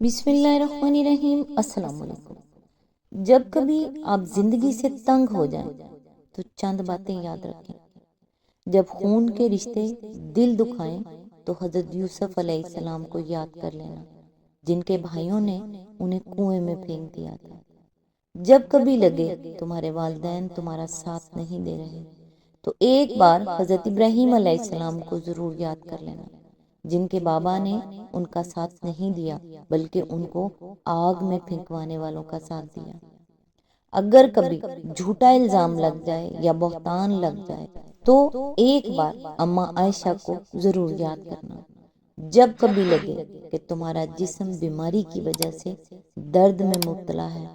بسم اللہ الرحمن الرحیم۔ السلام علیکم۔ جب کبھی آپ زندگی سے تنگ ہو جائیں تو چند باتیں یاد رکھیں۔ جب خون کے رشتے دل دکھائیں تو حضرت یوسف علیہ السلام کو یاد کر لینا، جن کے بھائیوں نے انہیں کنویں میں پھینک دیا تھا۔ جب کبھی لگے تمہارے والدین تمہارا ساتھ نہیں دے رہے تو ایک بار حضرت ابراہیم علیہ السلام کو ضرور یاد کر لینا، جن کے بابا نے ان کا ساتھ نہیں دیا بلکہ ان کو آگ میں پھینکوانے والوں کا ساتھ دیا۔ اگر کبھی جھوٹا الزام لگ جائے یا بہتان لگ جائے تو ایک بار اماں عائشہ کو ضرور یاد کرنا۔ جب کبھی لگے کہ تمہارا جسم بیماری کی وجہ سے درد میں مبتلا ہے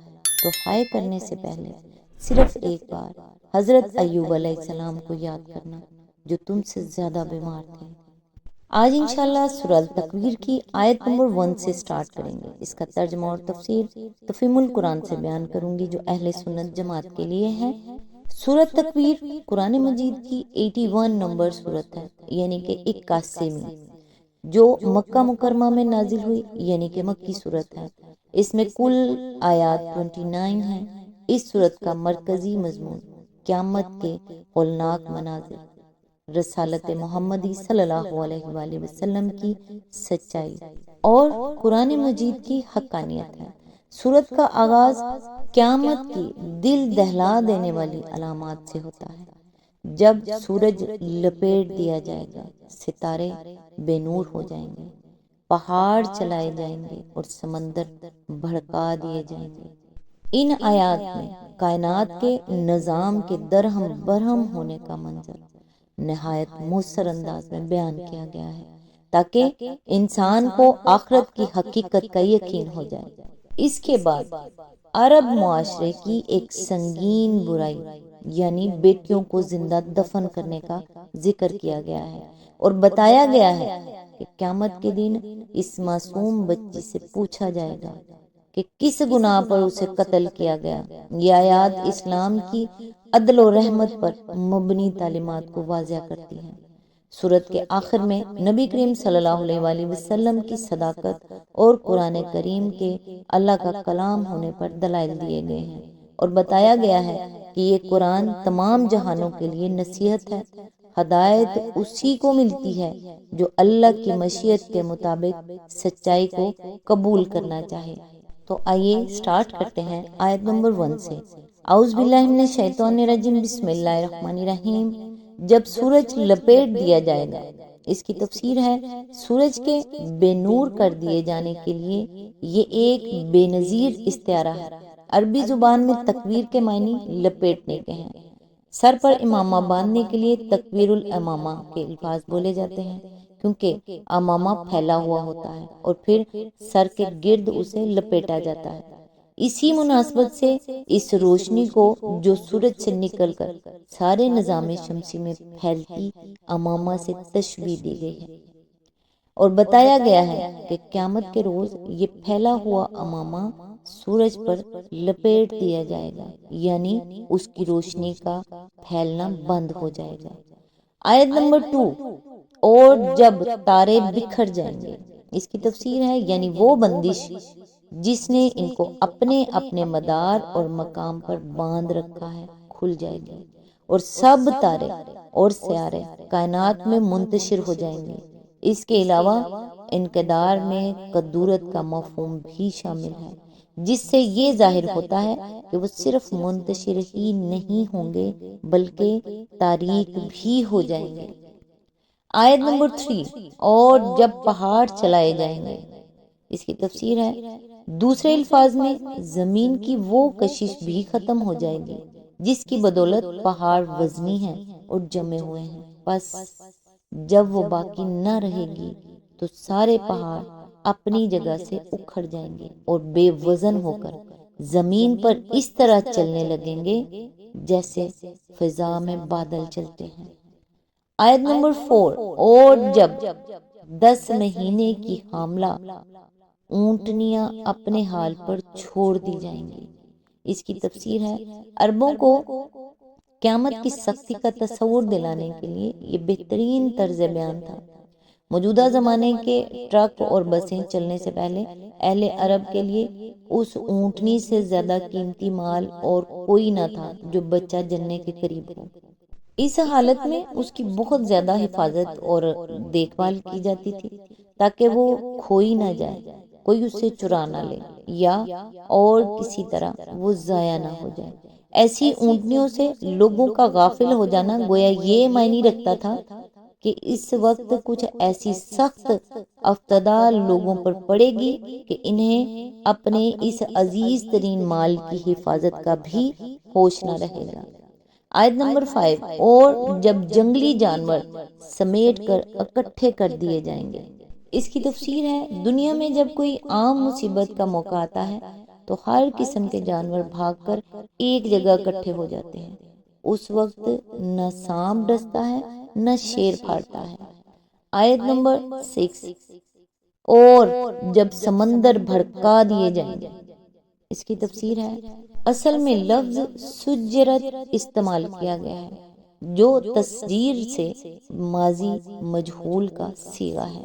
تو ہائے کرنے سے پہلے صرف ایک بار حضرت ایوب علیہ السلام کو یاد کرنا، جو تم سے زیادہ بیمار تھے۔ آج انشاءاللہ سورہ التکویر کی آیت نمبر 1 سے سٹارٹ کریں گے۔ اس کا ترجمہ اور تفسیر تفہیم القرآن سے بیان کروں گی، جو اہل سنت جماعت کے لیے ہے۔ سورہ تکویر قرآن مجید کی 81 نمبر سورت ہے، یعنی کہ 81ویں، جو مکہ مکرمہ میں نازل ہوئی، یعنی کہ مکی سورت ہے۔ اس میں کل آیات 29 ہیں۔ اس سورت کا مرکزی مضمون قیامت کے ہولناک مناظر، رسالت محمدی صلی اللہ علیہ وآلہ وسلم کی سچائی اور قرآن مجید کی حقانیت ہے۔ سورت کا آغاز قیامت کی دل دہلا دینے والی علامات سے ہوتا ہے۔ جب سورج لپیٹ دیا جائے گا، ستارے بے نور ہو جائیں گے، پہاڑ چلائے جائیں گے اور سمندر بھڑکا دیے جائیں گے۔ ان آیات میں کائنات کے نظام کے درہم برہم ہونے کا منظر نہایت مؤثر انداز میں بیان کیا گیا ہے، تاکہ انسان کو آخرت کی حقیقت کا یقین ہو جائے۔ اس کے بعد عرب معاشرے کی ایک سنگین برائی، یعنی بیٹیوں کو زندہ دفن کرنے کا ذکر کیا گیا ہے، اور بتایا گیا ہے کہ قیامت کے دن اس معصوم بچی سے پوچھا جائے گا کہ کس گناہ پر اسے قتل کیا گیا۔ یہ آیات اسلام کی عدل و رحمت پر مبنی تعلیمات کو واضح کرتی ہیں۔ سورت کے آخر میں نبی کریم صلی اللہ علیہ وآلہ وسلم کی صداقت اور قرآن کریم کے اللہ کا کلام ہونے پر دلائل دیے گئے ہیں، اور بتایا گیا ہے کہ یہ قرآن تمام جہانوں کے لیے نصیحت ہے۔ ہدایت اسی کو ملتی ہے جو اللہ کی مشیت کے مطابق سچائی کو قبول کرنا چاہے۔ تو آئیے سٹارٹ کرتے ہیں آیت نمبر 1 سے۔ اعوذ باللہ من الشیطان الرجیم، بسم اللہ الرحمن الرحیم۔ جب سورج لپیٹ دیا جائے گا، اس کی تفسیر ہے سورج کے بے نور کر دیے جانے کے لیے یہ ایک بے نظیر استعارہ ہے۔ عربی زبان میں تکویر کے معنی لپیٹنے کے ہیں۔ سر پر امامہ باندھنے کے لیے تکویر الامامہ کے الفاظ بولے جاتے ہیں، کیونکہ امامہ پھیلا ہوا ہوتا ہے اور پھر سر کے گرد اسے لپیٹا جاتا ہے۔ اسی مناسبت سے اس روشنی کو جو سورج سے نکل کر سارے نظام شمسی میں پھیلتی امامہ سے تشبیہ دی گئی ہے، اور بتایا گیا ہے کہ قیامت کے روز یہ پھیلا ہوا امامہ سورج پر لپیٹ دیا جائے گا، یعنی اس کی روشنی کا پھیلنا بند ہو جائے گا۔ آیت نمبر 2، اور جب تارے بکھر جائیں گے، اس کی تفسیر ہے یعنی وہ بندش جس نے ان کو اپنے اپنے مدار اور مقام پر باندھ رکھا ہے کھل جائے گی، اور سب تارے اور سیارے کائنات میں منتشر ہو جائیں گے۔ اس کے علاوہ انقدار میں قدورت کا مفہوم بھی شامل ہے، جس سے یہ ظاہر ہوتا ہے کہ وہ صرف منتشر ہی نہیں ہوں گے بلکہ تاریک بھی ہو جائیں گے۔ آیت نمبر 3، اور جب پہاڑ چلائے جائیں گے، اس کی تفسیر ہے دوسرے الفاظ میں زمین کی وہ کشش بھی ختم ہو جائے گی جس کی بدولت پہاڑ وزنی ہیں اور جمے ہوئے ہیں، پس جب وہ باقی نہ رہے گی تو سارے پہاڑ اپنی جگہ سے اکھڑ جائیں گے اور بے وزن ہو کر زمین پر اس طرح چلنے لگیں گے جیسے فضا میں بادل چلتے ہیں۔ آیت نمبر 4، اور جب 10 مہینے کی حاملہ اونٹنیاں اپنے حال پر چھوڑ دی جائیں گی، اس کی تفسیر ہے عربوں کو قیامت کی سختی کا تصور دلانے کے لیے یہ بہترین طرز بیان تھا۔ موجودہ زمانے کے ٹرک اور بسیں چلنے سے پہلے اہل عرب کے لیے اس اونٹنی سے زیادہ قیمتی مال اور کوئی نہ تھا جو بچہ جننے کے قریب ہو۔ اس حالت میں اس کی بہت زیادہ حفاظت اور دیکھ بھال کی جاتی تھی تاکہ وہ کھوئی نہ جائے، کوئی اسے چرا نہ لے یا اور کسی طرح وہ ضائع نہ ہو جائے۔ ایسی اونٹنیوں سے لوگوں کا غافل ہو جانا گویا یہ معنی رکھتا تھا کہ اس وقت کچھ ایسی سخت افتادہ لوگوں پر پڑے گی کہ انہیں اپنے اس عزیز ترین مال کی حفاظت کا بھی ہوش نہ رہے گا۔ آیت نمبر 5، اور جب جنگلی جانور سمیٹ کر اکٹھے کر دیے جائیں گے۔ اس کی تفسیر ہے، دنیا میں جب کوئی عام مصیبت کا موقع آتا ہے تو ہر قسم کے جانور بھاگ کر ایک جگہ اکٹھے ہو جاتے ہیں۔ اس وقت نہ سانپ ڈستا ہے نہ شیر پھاڑتا ہے۔ آیت نمبر 6، اور جب سمندر بھڑکا دیے جائیں گے۔ اس کی تفسیر ہے، اصل میں لفظ سجرت استعمال کیا گیا ہے جو تسجیر سے ماضی مجہول کا صیغہ ہے۔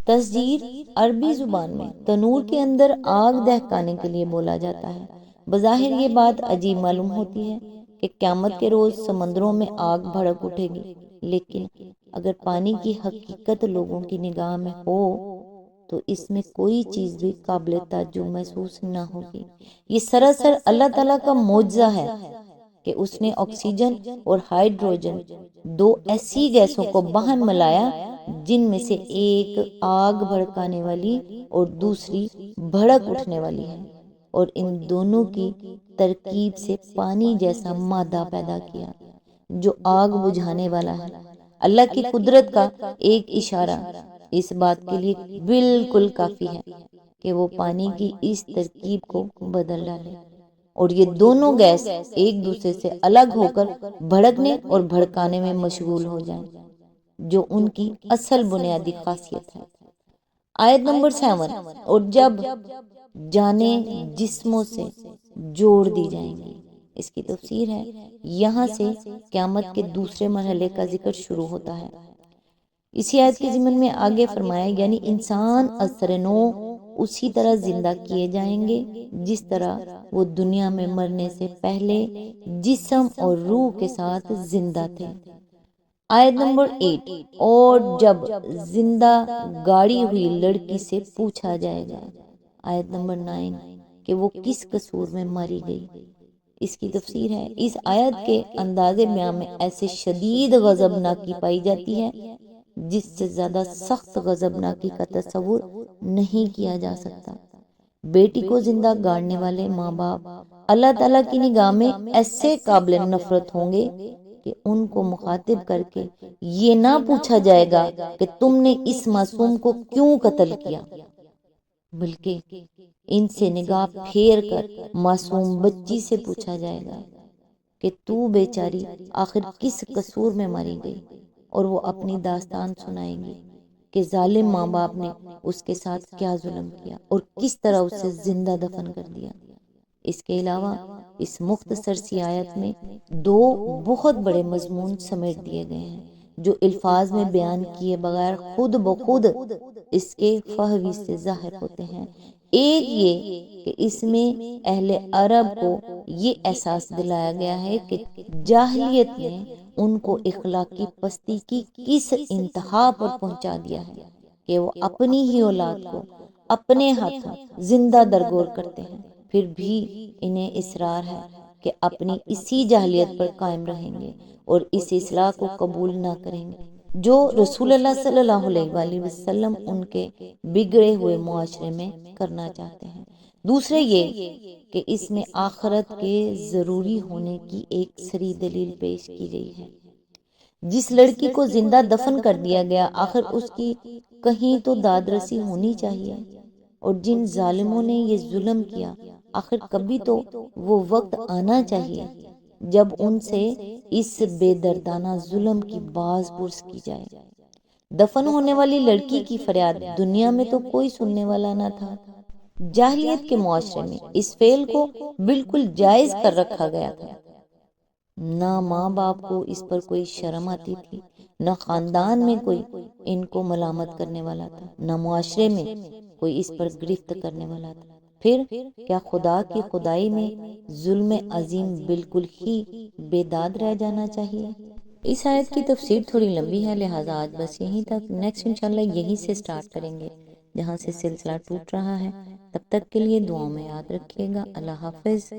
تسجیر عربی زبان میں تنور کے اندر آگ دہکانے کے لیے بولا جاتا ہے۔ بظاہر یہ بات عجیب معلوم ہوتی ہے کہ قیامت کے روز سمندروں میں آگ بھڑک اٹھے گی، لیکن اگر پانی کی حقیقت لوگوں کی نگاہ میں ہو تو اس میں کوئی چیز بھی قابل تعجب محسوس نہ ہوگی۔ یہ سراسر اللہ تعالیٰ کا معجزہ ہے کہ اس نے آکسیجن اور ہائیڈروجن، دو ایسی گیسوں کو باہم ملایا جن میں سے ایک آگ بھڑکانے والی اور دوسری بھڑک اٹھنے والی ہے، اور ان دونوں کی ترکیب سے پانی جیسا مادہ پیدا کیا جو آگ بجھانے والا ہے۔ اللہ کی قدرت کا ایک اشارہ اس بات کے لیے بالکل کافی ہے کہ وہ پانی کی اس ترکیب کو بدل ڈالے اور یہ دونوں گیس ایک دوسرے سے الگ ہو کر بھڑکنے اور بھڑکانے میں مشغول ہو جائیں، جو ان کی اصل بنیادی خاصیت ہے۔ آیت نمبر 7، اور جب جانیں جسموں سے جوڑ دی جائیں گی۔ اس کی تفسیر ہے، یہاں سے قیامت کے دوسرے مرحلے کا ذکر شروع ہوتا ہے۔ اسی آیت کے ضمن میں آگے فرمایا، یعنی انسان اثر نو اسی طرح زندہ کیے جائیں گے جس طرح وہ دنیا میں مرنے سے پہلے جسم اور روح کے ساتھ زندہ تھے۔ آیت نمبر 8، اور جب زندہ گاڑی ہوئی لڑکی سے پوچھا جائے گا۔ آیت نمبر 9، کہ وہ کس قصور میں ماری گئی۔ اس کی تفسیر ہے، اس آیت کے انداز بیان میں ایسے شدید غضبناکی پائی جاتی ہے جس سے زیادہ سخت غضبناکی کا تصور نہیں کیا جا سکتا۔ بیٹی کو زندہ گاڑنے والے ماں باپ اللہ تعالیٰ کی نگاہ میں ایسے قابل نفرت ہوں گے کہ ان کو مخاطب کر کے یہ نہ پوچھا جائے گا کہ تم نے اس معصوم کو کیوں قتل کیا، بلکہ ان سے نگاہ پھیر کر معصوم بچی سے پوچھا جائے گا کہ تو بیچاری آخر کس قصور میں ماری گئی، اور وہ اپنی داستان سنائے گی کہ ظالم ماں باپ نے اس کے ساتھ کیا ظلم کیا اور کس طرح اسے زندہ دفن کر دیا۔ اس کے علاوہ اس مختصر سی آیت میں دو بہت بڑے مضمون سمیٹ دیے گئے ہیں جو الفاظ میں بیان کیے بغیر خود بخود اس کے فہوی سے ظاہر ہوتے ہیں۔ ایک یہ کہ اس میں اہل عرب کو یہ احساس دلایا گیا ہے کہ جاہلیت نے ان کو اخلاقی پستی کی کس انتہا پر پہنچا دیا ہے کہ وہ اپنی ہی اولاد کو اپنے ہاتھوں زندہ درگور کرتے ہیں، پھر بھی انہیں اصرار ہے کہ اپنی اسی جاہلیت پر قائم رہیں گے اور اس اصلاح کو قبول نہ کریں گے جو رسول اللہ صلی اللہ علیہ وآلہ وسلم ان کے بگڑے ہوئے معاشرے میں کرنا چاہتے ہیں۔ دوسرے یہ کہ اس میں آخرت کے ضروری ہونے کی ایک صریح دلیل پیش کی گئی ہے۔ جس لڑکی کو زندہ دفن کر دیا گیا، آخر اس کی کہیں تو داد رسی ہونی چاہیے، اور جن ظالموں نے یہ ظلم کیا، آخر کبھی تو وہ وقت آنا چاہیے جب ان سے اس بے دردانہ ظلم کی باز پرس کی جائے۔ دفن ہونے والی لڑکی کی فریاد دنیا میں تو کوئی سننے والا نہ تھا۔ جاہلیت کے معاشرے میں اس فعل کو بالکل جائز کر رکھا گیا تھا۔ نہ ماں باپ کو اس پر کوئی شرم آتی تھی، نہ خاندان میں کوئی ان کو ملامت کرنے والا تھا، نہ معاشرے میں کوئی اس پر گرفت کرنے والا تھا۔ پھر کیا خدا کی خدائی میں ظلم عظیم بالکل ہی بے داد رہ جانا چاہیے؟ اس آیت کی تفسیر تھوڑی لمبی ہے، لہٰذا آج بس یہیں تک۔ نیکسٹ انشاءاللہ یہیں سے سٹارٹ کریں گے جہاں سے سلسلہ ٹوٹ رہا ہے۔ تب تک کے لیے دعاؤں میں یاد رکھیے گا۔ اللہ حافظ۔